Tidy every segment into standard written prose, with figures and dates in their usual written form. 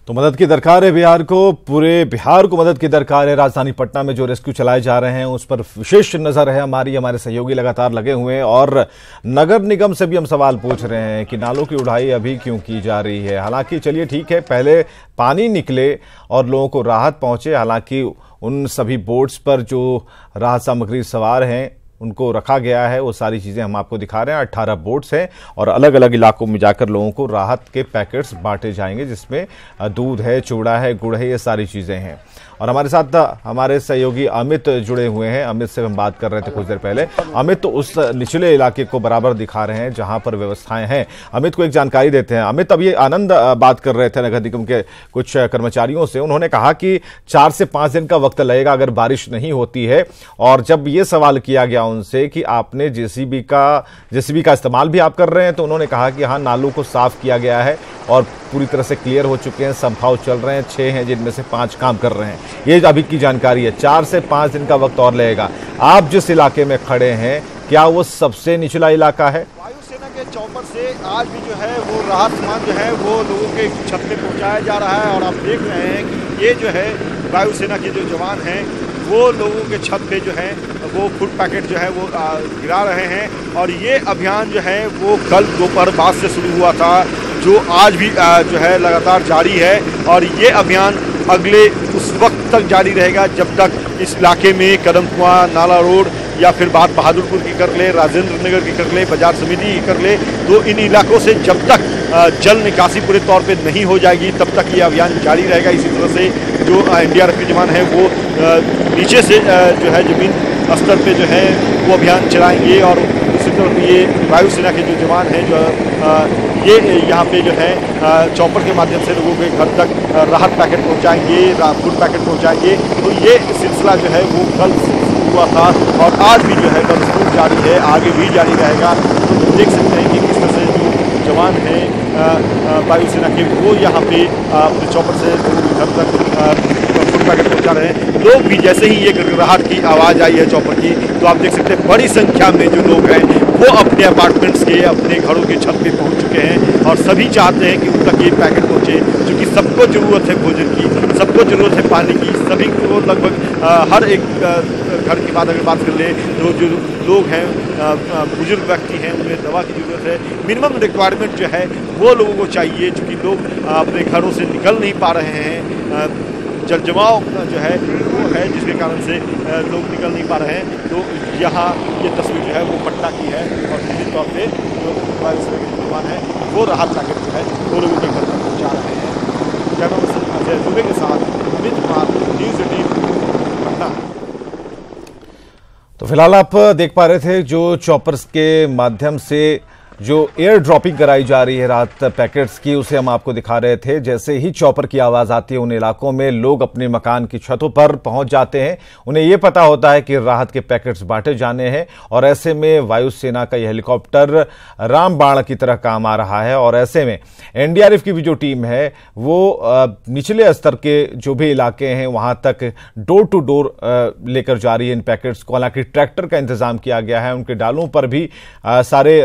तो मदद की दरकार है बिहार को, पूरे बिहार को मदद की दरकार है। राजधानी पटना में जो रेस्क्यू चलाए जा रहे हैं उस पर विशेष नजर है हमारी। हमारे सहयोगी लगातार लगे हुए हैं और नगर निगम से भी हम सवाल पूछ रहे हैं कि नालों की उड़ाई अभी क्यों की जा रही है। हालांकि चलिए ठीक है, पहले पानी निकले और लोगों को राहत पहुंचे। हालांकि उन सभी बोट्स पर जो राहत सामग्री सवार हैं उनको रखा गया है, वो सारी चीजें हम आपको दिखा रहे हैं। 18 बोट्स हैं और अलग अलग इलाकों में जाकर लोगों को राहत के पैकेट्स बांटे जाएंगे, जिसमें दूध है, चूड़ा है, गुड़ है, ये सारी चीजें हैं। और हमारे साथ हमारे सहयोगी अमित जुड़े हुए हैं। अमित से हम बात कर रहे थे कुछ देर पहले। अमित तो उस निचले इलाके को बराबर दिखा रहे हैं जहां पर व्यवस्थाएं हैं। अमित को एक जानकारी देते हैं। अमित, अब ये आनंद बात कर रहे थे नगर निगम के कुछ कर्मचारियों से। उन्होंने कहा कि 4 से 5 दिन का वक्त लगेगा अगर बारिश नहीं होती है। और जब ये सवाल किया गया उनसे कि आपने जेसीबी का इस्तेमाल भी आप कर रहे हैं, तो उन्होंने कहा कि हाँ, नालों को साफ किया गया है और पूरी तरह से क्लियर हो चुके हैं, संभाव चल रहे हैं। 6 हैं जिनमें से 5 काम कर रहे हैं। ये अभी की जानकारी है। 4 से 5 दिन का वक्त और लगेगा। आप जिस इलाके में खड़े हैं, क्या वो सबसे निचला इलाका है? वायुसेना के चॉपर से आज भी जो है वो राहत सामान जो है वो लोगों के छत पे पहुंचाया जा रहा है। और आप देख रहे हैं कि ये जो है वायुसेना के जो जवान हैं वो लोगों के छत पे जो है वो फूड पैकेट जो है वो गिरा रहे हैं। और ये अभियान जो है वो कल दोपहर बाद से शुरू हुआ था, जो आज भी जो है लगातार जारी है। और ये अभियान अगले उस वक्त तक जारी रहेगा जब तक इस इलाके में कदमकुआं, नाला रोड या फिर बात बहादुरपुर की कर ले, राजेंद्र नगर की कर ले, बाजार समिति की कर ले, तो इन इलाकों से जब तक जल निकासी पूरे तौर पे नहीं हो जाएगी तब तक ये अभियान जारी रहेगा। इसी तरह से जो एनडीआरएफ के जवान हैं वो नीचे से जो है जमीन स्तर पे जो है वो अभियान चलाएंगे। और इसी तरह ये वायुसेना के जो जवान हैं जो ये यहाँ पे जो है चॉपर के माध्यम से लोगों के घर तक राहत पैकेट पहुँचाएंगे, फूड पैकेट पहुँचाएंगे। तो ये सिलसिला जो है वो कल हुआ था और आज भी जो है बदस्तूर जारी है, आगे भी जारी रहेगा। तो देख सकते हैं कि किस तरह से जो जवान हैं वायुसेना के वो यहाँ पे अपने चॉपर से घर तक फूड पैकेट पहुँचा रहे हैं। लोग भी जैसे ही ये गड़गड़ाहट की आवाज़ आई है चॉपर की, तो आप देख सकते हैं बड़ी संख्या में जो लोग हैं वो अपने अपार्टमेंट्स के, अपने घरों के छत पे पहुँच चुके हैं। और सभी चाहते हैं कि उन तक ये पैकेट पहुँचे, क्योंकि सबको ज़रूरत है भोजन की, सबको ज़रूरत है पानी की। सभी को लगभग हर एक घर की बात अगर बात कर ले तो जो लोग हैं बुजुर्ग व्यक्ति हैं उन्हें दवा की ज़रूरत है। मिनिमम रिक्वायरमेंट जो है वो लोगों को चाहिए, चूँकि लोग अपने घरों से निकल नहीं पा रहे हैं। जल जमाव जो है वो है जिसके कारण से लोग निकल नहीं पा रहे हैं। तो यहाँ ये तस्वीर जो है वो पटना की है और निश्चित तौर पे जो वायुसेना के जवान हैं वो राहत पैकेट जो है वो लोगों के घर तक पहुँचा रहे हैं। कैमरा पर्सन अजय दुबे के साथ अमित कुमार, न्यूज़ 18 पटना। तो फिलहाल आप देख पा रहे थे जो चॉपर्स के माध्यम से जो एयर ड्रॉपिंग कराई जा रही है राहत पैकेट्स की, उसे हम आपको दिखा रहे थे। जैसे ही चॉपर की आवाज आती है उन इलाकों में लोग अपने मकान की छतों पर पहुंच जाते हैं। उन्हें यह पता होता है कि राहत के पैकेट्स बांटे जाने हैं और ऐसे में वायुसेना का यह हेलीकॉप्टर रामबाण की तरह काम आ रहा है। और ऐसे में एनडीआरएफ की भी जो टीम है वो निचले स्तर के जो भी इलाके हैं वहां तक डोर टू डोर लेकर जा रही है इन पैकेट्स को। हालांकि ट्रैक्टर का इंतजाम किया गया है, उनके डालों पर भी सारे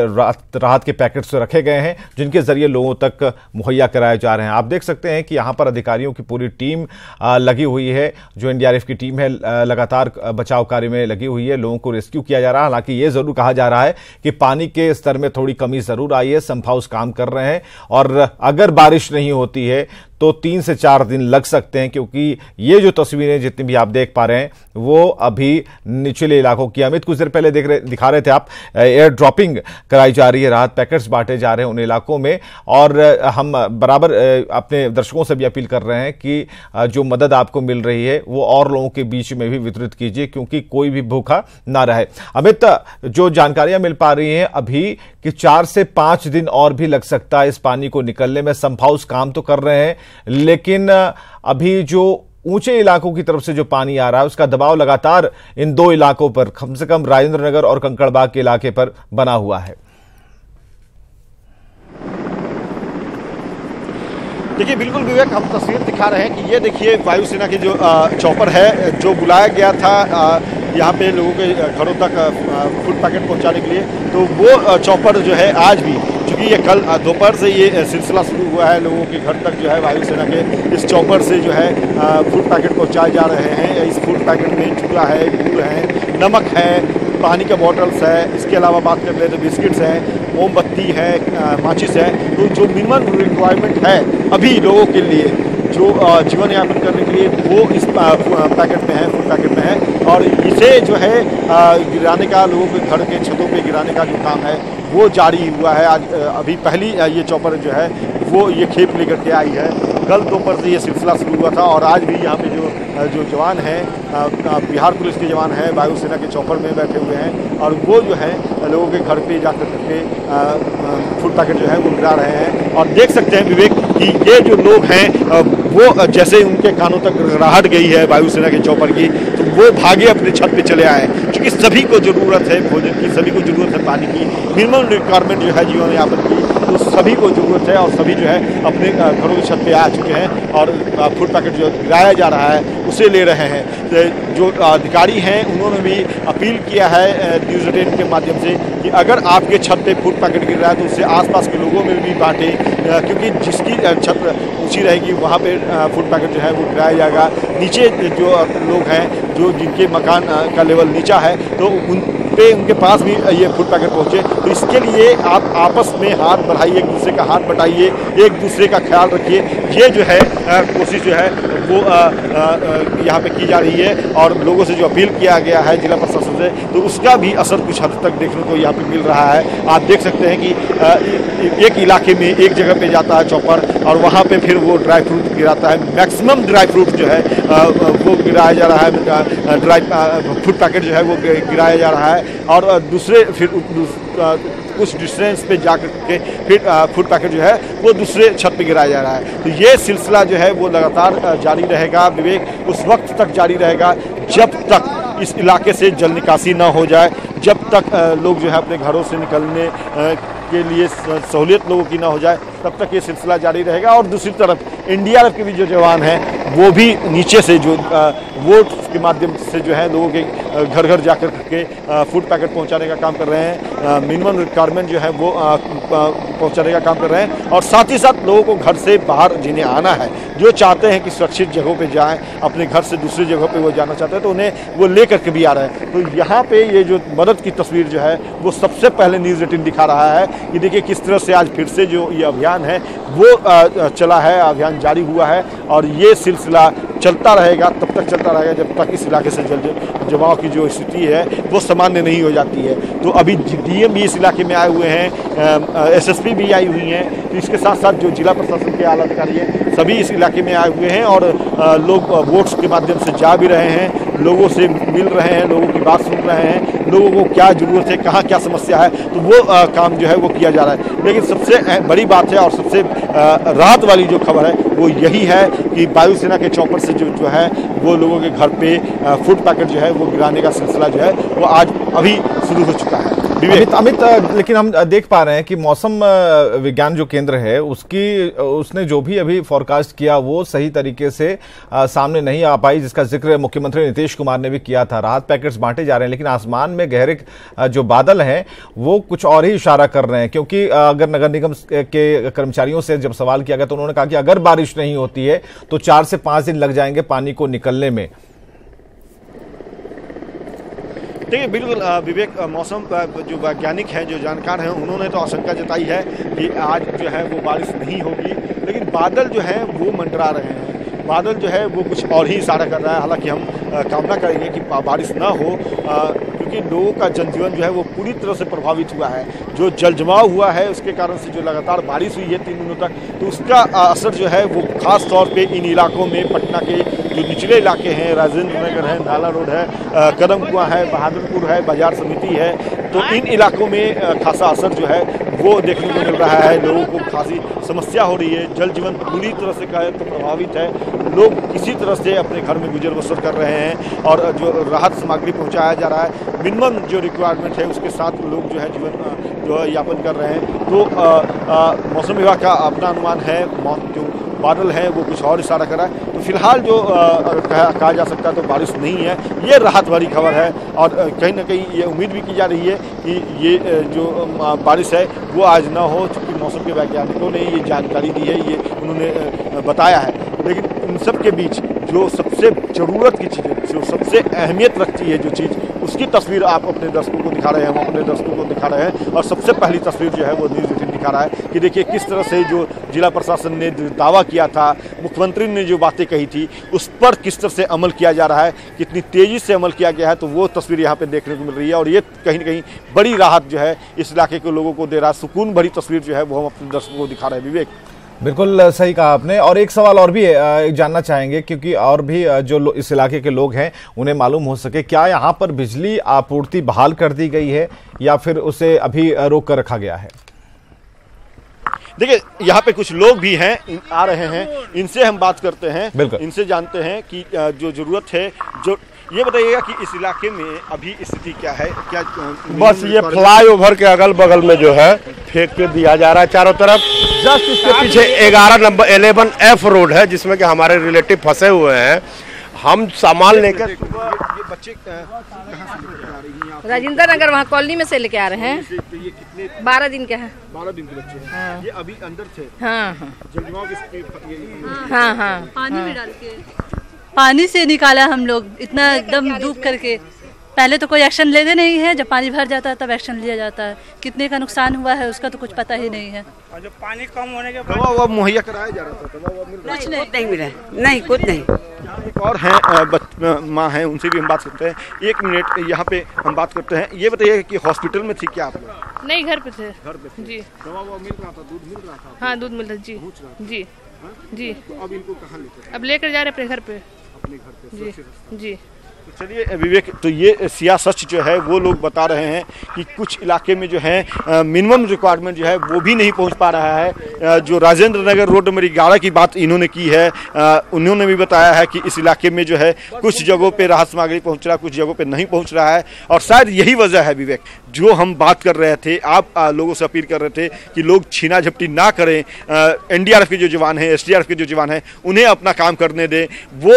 राहत के पैकेट्स रखे गए हैं जिनके जरिए लोगों तक मुहैया कराए जा रहे हैं। आप देख सकते हैं कि यहां पर अधिकारियों की पूरी टीम लगी हुई है। जो एनडीआरएफ की टीम है लगातार बचाव कार्य में लगी हुई है, लोगों को रेस्क्यू किया जा रहा है। हालांकि यह जरूर कहा जा रहा है कि पानी के स्तर में थोड़ी कमी जरूर आई है, संप हाउस काम कर रहे हैं और अगर बारिश नहीं होती है तो 3 से 4 दिन लग सकते हैं, क्योंकि ये जो तस्वीरें जितनी भी आप देख पा रहे हैं वो अभी निचले इलाकों की। अमित, कुछ देर पहले दिखा रहे थे आप, एयर ड्रॉपिंग कराई जा रही है, राहत पैकेट्स बांटे जा रहे हैं उन इलाकों में। और हम बराबर अपने दर्शकों से भी अपील कर रहे हैं कि जो मदद आपको मिल रही है वो और लोगों के बीच में भी वितरित कीजिए, क्योंकि कोई भी भूखा ना रहे। अमित, जो जानकारियां मिल पा रही हैं अभी कि 4 से 5 दिन और भी लग सकता है इस पानी को निकलने में। संप हाउस काम तो कर रहे हैं, लेकिन अभी जो ऊंचे इलाकों की तरफ से जो पानी आ रहा है उसका दबाव लगातार इन 2 इलाकों पर, कम से कम राजेंद्र नगर और कंकड़बाग के इलाके पर बना हुआ है। देखिए बिल्कुल विवेक, हम तस्वीर दिखा रहे हैं कि ये देखिए वायुसेना के जो चॉपर है जो बुलाया गया था यहाँ पे लोगों के घरों तक फूड पैकेट पहुँचाने के लिए। तो वो चॉपर जो है आज भी, चूँकि ये कल दोपहर से ये सिलसिला शुरू हुआ है, लोगों के घर तक जो है वायुसेना के इस चॉपर से जो है फूड पैकेट पहुँचाए जा रहे हैं। इस फूड पैकेट में चूड़ा है, गुड़ है, नमक है, पानी का बॉटल्स है, इसके अलावा बात कर ले तो बिस्किट्स हैं, मोमबत्ती है, माचिस है। तो जो मिनिमम रिक्वायरमेंट है अभी लोगों के लिए जो जीवन यापन करने के लिए, वो इस पैकेट में है, फूड पैकेट में है। और इसे जो है गिराने का, लोगों के घर के छतों पे गिराने का जो काम है वो जारी हुआ है। आज अभी पहली ये चॉपर जो है वो ये खेप लेकर के आई है। कल दोपहर से ये सिलसिला शुरू हुआ था और आज भी यहाँ पे जो जवान हैं, बिहार पुलिस के जवान हैं, वायुसेना के चॉपर में बैठे हुए हैं और वो जो है लोगों के घर पे जाकर करके फूड पैकेट जो है वो गिरा रहे हैं। और देख सकते हैं विवेक कि ये जो लोग हैं वो जैसे उनके कानों तक राहट गई है वायुसेना के चॉपर की, तो वो भागे अपने छत पे चले आए, क्योंकि सभी को ज़रूरत है भोजन की, सभी को ज़रूरत है पानी की, मिनिमम रिक्वायरमेंट जो है जीवन यापन की, तो सभी को ज़रूरत है। और सभी जो है अपने घरों की छत पे आ चुके हैं और फूड पैकेट जो गिराया जा रहा है उसे ले रहे हैं। तो जो अधिकारी हैं उन्होंने भी अपील किया है न्यूज़ 18 के माध्यम से कि अगर आपके छत पे फूड पैकेट गिर रहा है तो उससे आसपास के लोगों में भी बांटें, क्योंकि जिसकी छत ऊँची रहेगी वहाँ पे फूड पैकेट जो है वो गिराया जाएगा। नीचे जो लोग हैं जो जिनके मकान का लेवल नीचा है तो उनके पास भी ये फूड पैकेट पहुँचे। तो इसके लिए आप आपस में हाथ बढ़ाइए, एक दूसरे का हाथ बटाइए, एक दूसरे का ख्याल रखिए। ये जो है कोशिश जो है वो यहाँ पे की जा रही है और लोगों से जो अपील किया गया है जिला प्रशासन से, तो उसका भी असर कुछ हद तक देखने को यहाँ पे मिल रहा है। आप देख सकते हैं कि एक इलाके में एक जगह पे जाता है चॉपर और वहाँ पे फिर वो ड्राई फ्रूट गिराता है। मैक्सिमम ड्राई फ्रूट जो है वो गिराया जा रहा है, ड्राई फूड पैकेट जो है वो गिराया जा रहा है। और दूसरे फिर कुछ डिस्टेंस पे जाकर के फिर फूड पैकेट जो है वो दूसरे छत पे गिराया जा रहा है। तो ये सिलसिला जो है वो लगातार जारी रहेगा विवेक, उस वक्त तक जारी रहेगा जब तक इस इलाके से जल निकासी ना हो जाए, जब तक लोग जो है अपने घरों से निकलने के लिए सहूलियत लोगों की ना हो जाए, तब तक ये सिलसिला जारी रहेगा। और दूसरी तरफ एनडीआरएफ के भी जो जवान हैं वो भी नीचे से जो वोट के माध्यम से जो है लोगों के घर घर जाकर के फूड पैकेट पहुंचाने का काम कर रहे हैं, मिनिमम रिक्वायरमेंट जो है वो पहुंचाने का काम कर रहे हैं। और साथ ही साथ लोगों को घर से बाहर जिन्हें आना है, जो चाहते हैं कि सुरक्षित जगहों पे जाएं, अपने घर से दूसरी जगहों पे वो जाना चाहते हैं, तो उन्हें वो ले करके भी आ रहे हैं। तो यहाँ पे ये जो मदद की तस्वीर जो है वो सबसे पहले न्यूज़ 18 दिखा रहा है कि देखिए किस तरह से आज फिर से जो ये अभियान है वो चला है, अभियान जारी हुआ है और ये सिलसिला चलता रहेगा, तब तक चलता रहेगा जब तक इस इलाके से जल जमाव की जो स्थिति है वो सामान्य नहीं हो जाती है। तो अभी डीएम भी इस इलाके में आए हुए हैं, एसएसपी भी आई हुई हैं, तो इसके साथ साथ जो जिला प्रशासन के आला अधिकारी हैं सभी इस इलाके में आए हुए हैं और लोग वोट्स के माध्यम से जा भी रहे हैं, लोगों से मिल रहे हैं, लोगों की बात सुन रहे हैं, लोगों को क्या ज़रूरत है, कहाँ क्या समस्या है, तो वो काम जो है वो किया जा रहा है। लेकिन सबसे बड़ी बात है और सबसे राहत वाली जो खबर है वो यही है कि वायुसेना के चॉपर से जो है वो लोगों के घर पे फूड पैकेट जो है वो गिराने का सिलसिला जो है वो आज अभी शुरू हो चुका है। अमित, लेकिन हम देख पा रहे हैं कि मौसम विज्ञान जो केंद्र है उसने जो भी अभी फोरकास्ट किया वो सही तरीके से सामने नहीं आ पाई, जिसका जिक्र मुख्यमंत्री नीतीश कुमार ने भी किया था। राहत पैकेट्स बांटे जा रहे हैं लेकिन आसमान में गहरे जो बादल हैं वो कुछ और ही इशारा कर रहे हैं, क्योंकि अगर नगर निगम के कर्मचारियों से जब सवाल किया गया तो उन्होंने कहा कि अगर बारिश नहीं होती है तो 4 से 5 दिन लग जाएंगे पानी को निकलने में। देखिए बिल्कुल विवेक, मौसम जो वैज्ञानिक हैं, जो जानकार हैं, उन्होंने तो आशंका जताई है कि आज जो है वो बारिश नहीं होगी, लेकिन बादल जो है वो मंडरा रहे हैं। बादल जो है वो कुछ और ही इशारा कर रहा है। हालांकि हम कामना करेंगे कि बारिश ना हो, क्योंकि लोगों का जनजीवन जो है वो पूरी तरह से प्रभावित हुआ है। जो जल जमाव हुआ है उसके कारण से जो लगातार बारिश हुई है 3 दिनों तक, तो उसका असर जो है वो खास तौर पे इन इलाकों में, पटना के जो निचले इलाके हैं, राजेंद्र नगर है, नाला रोड है, कदम कुआं है, बहादुरपुर है, बाजार समिति है, तो इन इलाकों में खासा असर जो है वो देखने को मिल रहा है। लोगों को खासी समस्या हो रही है, जल जीवन पूरी तरह से कहें तो प्रभावित है। लोग किसी तरह से अपने घर में गुजर बसर कर रहे हैं और जो राहत सामग्री पहुंचाया जा रहा है, मिनिमम जो रिक्वायरमेंट है उसके साथ लोग जो है जीवन जो है यापन कर रहे हैं। तो मौसम विभाग का अपना अनुमान है, जो बादल है वो कुछ और इशारा कर रहा है। तो फिलहाल जो कहा जा सकता है तो बारिश नहीं है, ये राहत भरी खबर है। और कहीं ना कहीं ये उम्मीद भी की जा रही है कि ये जो बारिश है वो आज ना हो, चूँकि मौसम के वैज्ञानिकों ने ये जानकारी दी है, ये उन्होंने बताया है। लेकिन इन सब के बीच जो सबसे ज़रूरत की चीज़ है, जो सबसे अहमियत रखती है जो चीज़, उसकी तस्वीर आप अपने दर्शकों को दिखा रहे हैं, हम अपने दर्शकों को दिखा रहे हैं। और सबसे पहली तस्वीर जो है वो न्यूज़ 18 दिखा रहा है कि देखिए किस तरह से जो जिला प्रशासन ने दावा किया था, मुख्यमंत्री ने जो बातें कही थी, उस पर किस तरह से अमल किया जा रहा है, कितनी तेज़ी से अमल किया गया है। तो वो तस्वीर यहाँ पे देखने को मिल रही है और ये कहीं ना कहीं बड़ी राहत जो है इस इलाके के लोगों को दे रहा है। सुकून भरी तस्वीर जो है वो हम अपने दर्शकों को दिखा रहे हैं। विवेक, बिल्कुल सही कहा आपने। और एक सवाल और भी जानना चाहेंगे, क्योंकि और भी जो इस इलाके के लोग हैं उन्हें मालूम हो सके, क्या यहाँ पर बिजली आपूर्ति बहाल कर दी गई है या फिर उसे अभी रोक कर रखा गया है? देखिए यहाँ पे कुछ लोग भी हैं, आ रहे हैं, इनसे हम बात करते हैं, इनसे जानते हैं कि जो जरूरत है, जो ये बताइएगा कि इस इलाके में अभी स्थिति क्या है? क्या बस ये फ्लाईओवर के अगल बगल में जो है फेंक के दिया जा रहा है चारों तरफ। जस्ट इसके पीछे 11F रोड है जिसमें कि हमारे रिलेटिव फंसे हुए हैं। हम सामान लेकर, ये बच्चे कहाँ से लेकर आ रही हैं? राजेंद्र नगर वहाँ कॉलोनी में से लेके आ रहे हैं। तो ये कितने 12 दिन के हैं। 12 दिन के बच्चे हैं। हाँ। ये अभी अंदर थे। हाँ हाँ जलजमाव की हाँ हाँ पानी में डाल के पानी से निकाला हम लोग, इतना एकदम डूब करके। पहले तो कोई एक्शन लेते नहीं है, जब पानी भर जाता है तब एक्शन लिया जाता है। कितने का नुकसान हुआ है उसका तो कुछ पता ही नहीं है। और जब पानी कम होने के बाद दवा मुहैया कराया जा रहा था, दवा मिल रहा कुछ नहीं मिला, नहीं कुछ नहीं। एक और हैं माँ हैं, उनसे भी हम बात करते हैं। 1 मिनट यहाँ पे हम बात करते हैं। ये बताइए कि हॉस्पिटल में थी क्या आप लोग? नहीं, घर पे थे। घर पे थे। जी। दवा मिल रहा था, दूध मिल रहा था? हाँ, दूध मिल रहा जी जी जी। तो अब इनको कहाँ लेकर? अब लेकर जा रहे अपने घर पे। अपने घर पे जी जी। तो चलिए विवेक, तो ये सियासत जो है वो लोग बता रहे हैं कि कुछ इलाके में जो है मिनिमम रिक्वायरमेंट जो है वो भी नहीं पहुंच पा रहा है। जो राजेंद्र नगर रोड नंबर 11 की बात इन्होंने की है, उन्होंने भी बताया है कि इस इलाके में जो है कुछ जगहों पे राहत सामग्री पहुंच रहा है, कुछ जगहों पे नहीं पहुंच रहा है। और शायद यही वजह है विवेक, जो हम बात कर रहे थे, आप लोगों से अपील कर रहे थे कि लोग छीना झपटी ना करें। NDRF के जो जवान हैं, SDRF के जो जवान हैं, उन्हें अपना काम करने दें। वो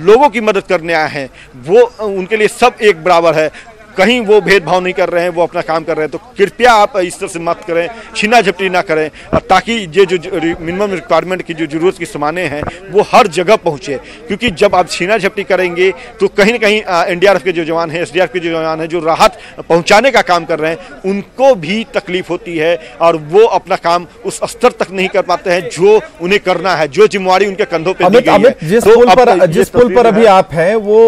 लोगों की मदद करने आए हैं, वो उनके लिए सब एक बराबर है, कहीं वो भेदभाव नहीं कर रहे हैं, वो अपना काम कर रहे हैं। तो कृपया आप इस तरह से मत करें, छीना झपटी ना करें, ताकि ये जो मिनिमम रिक्वायरमेंट की जो जरूरत की सामानें हैं वो हर जगह पहुंचे। क्योंकि जब आप छीना झपटी करेंगे तो कहीं ना कहीं NDRF के जो जवान हैं, SDRF के जो जवान हैं, जो राहत पहुंचाने का काम कर रहे हैं, उनको भी तकलीफ होती है और वो अपना काम उस स्तर तक नहीं कर पाते हैं जो उन्हें करना है, जो जिम्मेवारी उनके कंधों पर दी गई है। जिस पुल पर अभी आप हैं वो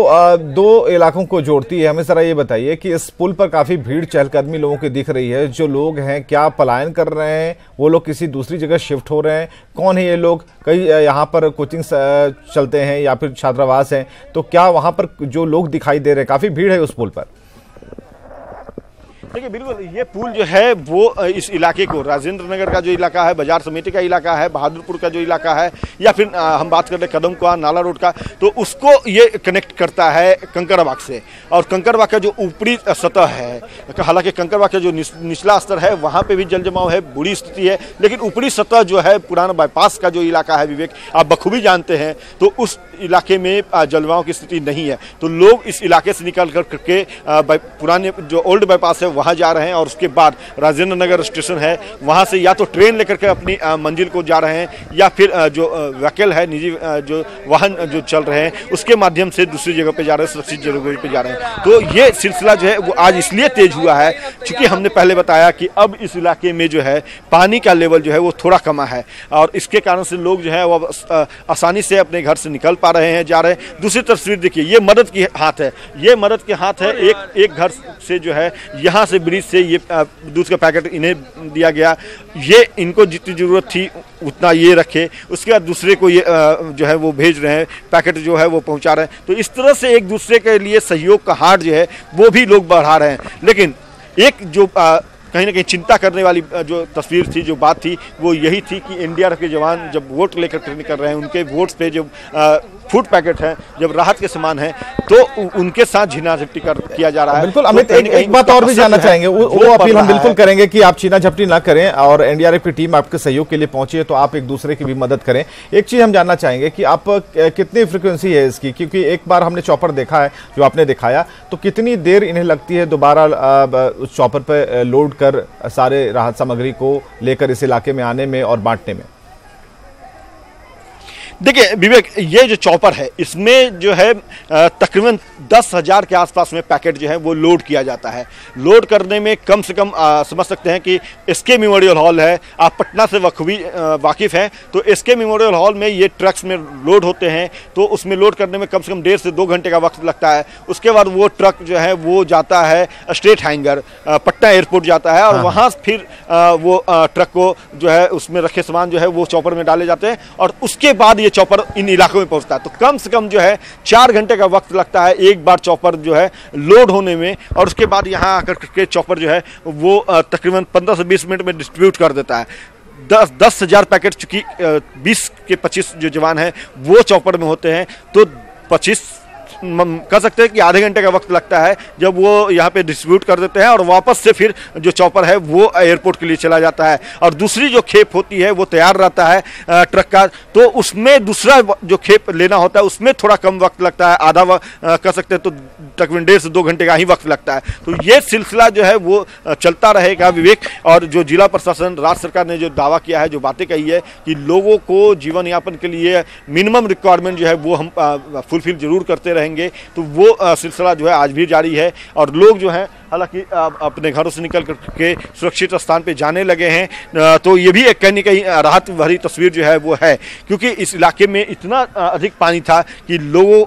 2 इलाकों को जोड़ती है। हमें जरा ये बताइए कि इस पुल पर काफी भीड़ चहलकदमी लोगों की दिख रही है। जो लोग हैं क्या पलायन कर रहे हैं, वो लोग किसी दूसरी जगह शिफ्ट हो रहे हैं? कौन है ये लोग? कई यहाँ पर कोचिंग चलते हैं या फिर छात्रावास हैं, तो क्या वहां पर जो लोग दिखाई दे रहे हैं, काफी भीड़ है उस पुल पर? देखिए बिल्कुल, ये पुल जो है वो इस इलाके को, राजेंद्र नगर का जो इलाका है, बाजार समिति का इलाका है, बहादुरपुर का जो इलाका है, या फिर हम बात कर रहे कदम का नाला रोड का, तो उसको ये कनेक्ट करता है कंकड़बाग से। और कंकड़बाग का जो ऊपरी सतह है, हालांकि कंकड़बाग का जो निचला स्तर है वहाँ पे भी जल जमाव है, बुरी स्थिति है, लेकिन ऊपरी सतह जो है पुराना बाईपास का जो इलाका है विवेक, आप बखूबी जानते हैं, तो उस इलाके में जल जमाव की स्थिति नहीं है। तो लोग इस इलाके से निकल करके पुराने जो ओल्ड बाईपास है वहाँ जा रहे हैं, और उसके बाद राजेंद्र नगर स्टेशन है वहाँ से या तो ट्रेन लेकर के अपनी मंजिल को जा रहे हैं, या फिर जो व्हीकल है, निजी जो वाहन जो चल रहे हैं, उसके माध्यम से दूसरी जगह पे जा रहे हैं, सुरक्षित जगह पे जा रहे हैं। तो ये सिलसिला जो है वो आज इसलिए तेज हुआ है क्योंकि हमने पहले बताया कि अब इस इलाके में जो है पानी का लेवल जो है वो थोड़ा कमा है, और इसके कारण से लोग जो है वो आसानी से अपने घर से निकल पा रहे हैं, जा रहे हैं। दूसरी तस्वीर देखिए, ये मदद की हाथ है, ये मदद के हाथ है। एक घर से जो है यहाँ से ब्रिज से ये दूध का पैकेट इन्हें दिया गया, ये इनको जितनी ज़रूरत थी उतना ये रखे, उसके बाद दूसरे को ये जो है वो भेज रहे हैं, पैकेट जो है वो पहुंचा रहे हैं। तो इस तरह से एक दूसरे के लिए सहयोग का हाथ जो है वो भी लोग बढ़ा रहे हैं। लेकिन एक जो कहीं ना कहीं चिंता करने वाली जो तस्वीर थी, जो बात थी, वो यही थी कि NDRF के जवान जब वोट लेकर कर रहे हैं, उनके वोट्स पे जो फूड पैकेट हैं, जब राहत के सामान हैं, तो उनके साथ छीना झपटी किया जा रहा है। बिल्कुल अमित, एक बात और भी जानना चाहेंगे, वो अपील हम बिल्कुल करेंगे कि आप छीना झपटी ना करें और एनडीआरएफ की टीम आपके सहयोग के लिए पहुंची है तो आप एक दूसरे की भी मदद करें। एक चीज हम जानना चाहेंगे कि आप कितनी फ्रीक्वेंसी है इसकी, क्योंकि एक बार हमने चॉपर देखा है जो आपने दिखाया, तो कितनी देर इन्हें लगती है दोबारा उस चॉपर पर लोड कर सारे राहत सामग्री को लेकर इस इलाके में आने में और बांटने में? देखिए विवेक, ये जो चॉपर है इसमें जो है तकरीबन 10,000 के आसपास में पैकेट जो है वो लोड किया जाता है। लोड करने में कम से कम समझ सकते हैं कि एसके मेमोरियल हॉल है, आप पटना से वाकिफ हैं, तो एसके मेमोरियल हॉल में ये ट्रक्स में लोड होते हैं, तो उसमें लोड करने में कम से कम 1.5 से 2 घंटे का वक्त लगता है। उसके बाद वो ट्रक जो है वो जाता है स्टेट हैंगर, पटना एयरपोर्ट जाता है, और वहाँ फिर वो ट्रक को जो है उसमें रखे सामान जो है वो चॉपर में डाले जाते हैं, और उसके बाद चॉपर इन इलाकों में पहुंचता है। तो कम से कम जो है 4 घंटे का वक्त लगता है एक बार चॉपर जो है लोड होने में, और उसके बाद यहाँ आकर के चॉपर जो है वो तकरीबन 15 से 20 मिनट में डिस्ट्रीब्यूट कर देता है। 10,000 पैकेट, चूंकि 20 के 25 जो जवान हैं वो चॉपर में होते हैं, तो 25 कह सकते हैं कि आधे घंटे का वक्त लगता है जब वो यहाँ पे डिस्ट्रीब्यूट कर देते हैं, और वापस से फिर जो चॉपर है वो एयरपोर्ट के लिए चला जाता है। और दूसरी जो खेप होती है वो तैयार रहता है ट्रक का, तो उसमें दूसरा जो खेप लेना होता है उसमें थोड़ा कम वक्त लगता है, आधा कह सकते हैं तो तकरीबन 1.5 से 2 घंटे का ही वक्त लगता है। तो ये सिलसिला जो है वो चलता रहेगा विवेक। और जो जिला प्रशासन, राज्य सरकार ने जो दावा किया है, जो बातें कही है कि लोगों को जीवन यापन के लिए मिनिमम रिक्वायरमेंट जो है वो हम फुलफिल जरूर करते रहेंगे, तो वो सिलसिला जो है आज भी जारी है। और लोग जो हैं हालांकि अपने घरों से निकल करके सुरक्षित स्थान पे जाने लगे हैं, तो ये भी एक कहीं न कहीं राहत भरी तस्वीर जो है वो है, क्योंकि इस इलाके में इतना अधिक पानी था कि लोगों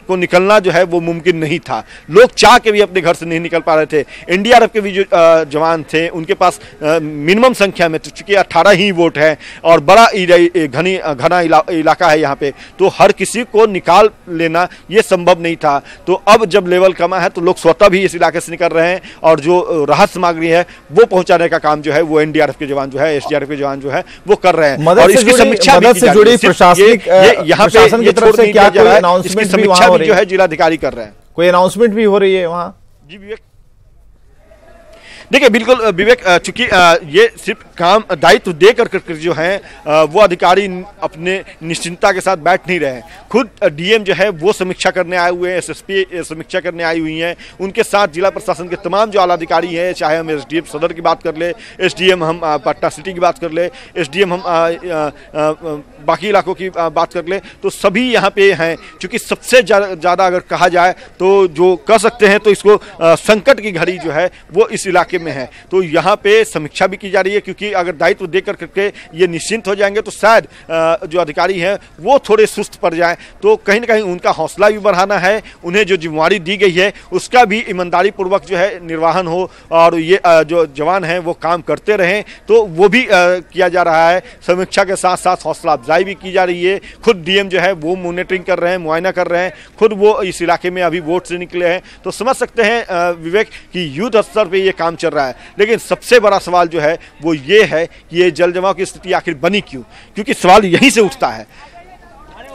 को निकलना जो है वो मुमकिन नहीं था। लोग चाह के भी अपने घर से नहीं निकल पा रहे थे। एनडीआरएफ के भी जो जवान थे उनके पास मिनिमम संख्या में, चूंकि 18 ही वोट है और बड़ा घना इलाका है यहाँ पे, तो हर किसी को निकाल लेना ये संभव नहीं था। तो अब जब लेवल कमा है तो लोग स्वतः भी इस इलाके से निकल रहे हैं, और जो राहत सामग्री है वो पहुंचाने का काम जो है वो एनडीआरएफ के जवान जो है, एसडीआरएफ के जवान जो है वो कर रहे हैं। और इसकी समीक्षा जो है जिलाधिकारी कर रहे हैं। कोई अनाउंसमेंट भी हो रही है वहां? जी विवेक, देखिए बिल्कुल विवेक, चूंकि ये सिर्फ काम दायित्व दे कर जो है वो अधिकारी अपने निश्चिंतता के साथ बैठ नहीं रहे हैं। खुद डीएम जो है वो समीक्षा करने आए हुए हैं, एसएसपी समीक्षा करने आई हुई हैं, उनके साथ जिला प्रशासन के तमाम जो आला अधिकारी हैं, चाहे हम एसडीएम सदर की बात कर ले, एसडीएम हम पटना सिटी की बात कर ले, एसडीएम हम बाकी इलाकों की बात कर ले, तो सभी यहाँ पे हैं। चूंकि सबसे ज़्यादा अगर कहा जाए तो जो कह सकते हैं तो इसको संकट की घड़ी जो है वो इस इलाके में है, तो यहाँ पे समीक्षा भी की जा रही है, क्योंकि अगर दायित्व देकर करके ये निश्चिंत हो जाएंगे तो शायद जो अधिकारी हैं वो थोड़े सुस्त पड़ जाएं। तो कहीं ना कहीं उनका हौसला भी बढ़ाना है, उन्हें जो जिम्मेवारी दी गई है उसका भी ईमानदारी पूर्वक जो है निर्वहन हो, और ये जो जवान हैं वो काम करते रहें, तो वो भी किया जा रहा है। समीक्षा के साथ साथ हौसला अफजाई भी की जा रही है। खुद डीएम जो है वो मॉनिटरिंग कर रहे हैं, मुआयना कर रहे हैं, खुद वो इस इलाके में अभी वोट से निकले हैं, तो समझ सकते हैं विवेक कि युद्ध स्तर पर ये काम चल रहा है। लेकिन सबसे बड़ा सवाल जो है वो ये है कि ये जल जमाव की स्थिति आखिर बनी क्यों, क्योंकि सवाल यहीं से उठता है।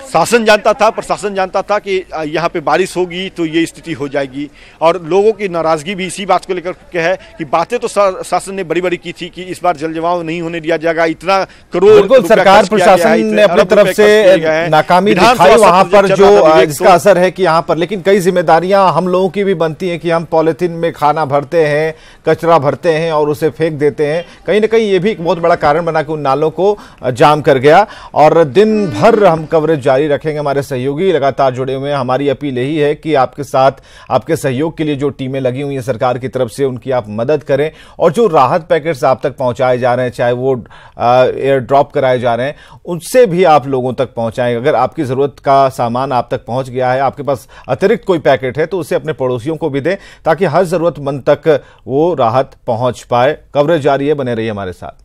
शासन जानता था, प्रशासन जानता था कि यहाँ पे बारिश होगी तो ये स्थिति हो जाएगी, और लोगों की नाराजगी भी इसी बात को लेकर के है कि बातें तो शासन ने बड़ी बड़ी की थी कि इस बार जल जमाव नहीं होने दिया जाएगा, इतना करोड़ सरकार प्रशासन ने अपनी तरफ से नाकामी दिखाई वहां पर, जो इसका असर है कि यहाँ पर, लेकिन कई जिम्मेदारियां हम लोगों की भी बनती है कि हम पॉलिथीन में खाना भरते हैं, कचरा भरते हैं और उसे फेंक देते हैं। कहीं ना कहीं ये भी एक बहुत बड़ा कारण बना कि उन नालों को जाम कर गया। और दिन भर हम कवरेज जारी रखेंगे, हमारे सहयोगी लगातार जुड़े हुए हैं। हमारी अपील यही है कि आपके साथ, आपके सहयोग के लिए जो टीमें लगी हुई हैं सरकार की तरफ से, उनकी आप मदद करें, और जो राहत पैकेट्स आप तक पहुंचाए जा रहे हैं, चाहे वो एयर ड्रॉप कराए जा रहे हैं, उनसे भी आप लोगों तक पहुंचाएं। अगर आपकी जरूरत का सामान आप तक पहुंच गया है, आपके पास अतिरिक्त कोई पैकेट है, तो उसे अपने पड़ोसियों को भी दें, ताकि हर जरूरतमंद तक वो राहत पहुंच पाए। कवरेज जारी है, बने रहिए हमारे साथ।